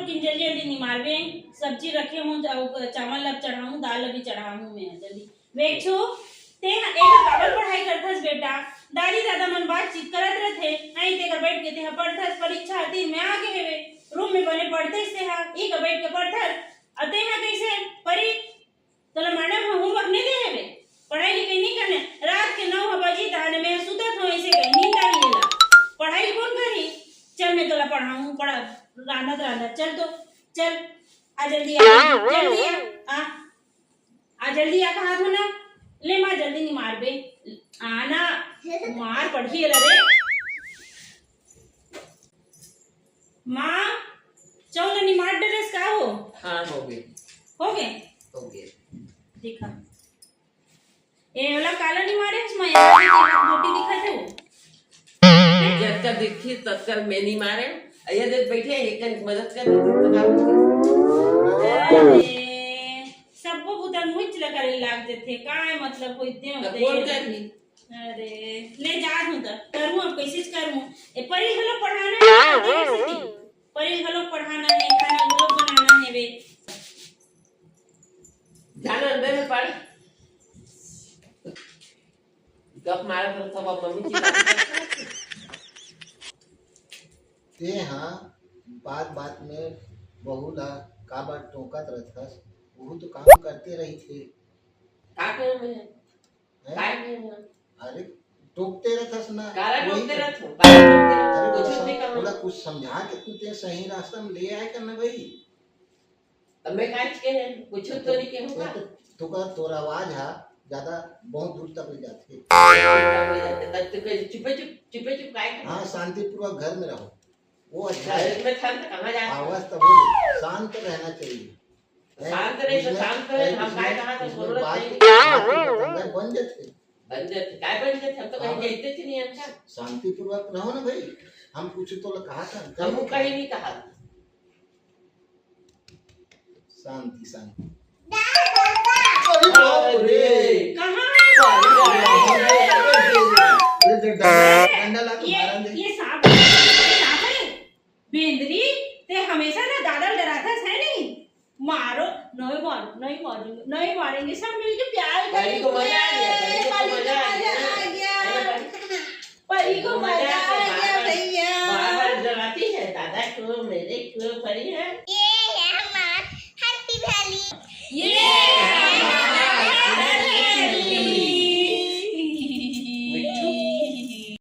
कि जल्दी जल्दी निमारवे सब्जी रखे हूं चावल अब चढ़ाऊं दाल अभी चढ़ाऊं मैं जल्दी वेख छो ते एक काबर पढ़ाई करथस बेटा दादी दादा मन बातचीत करत रहथे आई ते कर बैठ के ते पढ़थस परीक्षा आती मैं आगे हेवे रूम में बने पढ़ते से हा ई का बैठ के पढ़थस अते ना कैसे परी तोला मैडम होमवर्क नहीं दे हेवे पढ़ाई लिखाई नहीं करने रात के 9 बजे ताने मैं सुतत हो ऐसे कहीं नींद आ गईला पढ़ाई कौन करी चल मैं तोला पढ़ाऊं पढ़ा रांधत रांधत चल तो चल आ जल्दी आ जल्दी आ कहा था ना ले माँ जल्दी नहीं मार बे आना मार पढ़ी रे माँ चलो नहीं मार ड्रेस का हो हाँ हो गए देखा ये वाला काला नहीं मारे इसमें रोटी दिखा थे वो जब तक दिखी तब तक मैं नहीं मारे ये देख बैठे एक मदद कर तो अरे सबको बुता मुझ लगा लागते थे काय मतलब कोई इतने होते कौन कर रही अरे ले जा हूं तो करूं अब कैसे करूं ए परी हलो पढ़ाना है परी हलो पढ़ाना है खाना हलो बनाना है वे जाना अंदर में पढ़ गप मारा तो सब मम्मी की ते हाँ बात बात में बहू ला काबर टोकत रहथस वो तो काम करते रही थे का करे मैं अरे टोकते रहथस ना काला टोकते अरे रहथो कुछ नहीं कर थोड़ा कुछ समझा के तू ते सही रास्ता में ले आए करना भाई अब मैं काज के कुछ तो नहीं के होगा तो का तोरा आवाज है ज्यादा बहुत दूर तक ले जाती है चुप काय हाँ शांतिपूर्वक घर में रहो वो अच्छा है मैं कहां जा आवाज तो बोले शांत रहना चाहिए शांत रहे तो शांत रहे हम काय कहा तो जरूरत नहीं अंदर बन जाते काय बन जाते हम तो कहीं कहते थे नहीं अच्छा शांतिपूर्वक रहो ना भाई हम कुछ तो कहा था हम कहीं नहीं कहा शांति शांति अरे ये सांप है बेंदरी ते हमेशा ना दादा डराता है नहीं मारो नहीं मारेंगे सब मिलके प्यार परी को मजा आ गया परी को मजा आ गया भैया बार-बार डराती है दादा को मेरे को परी है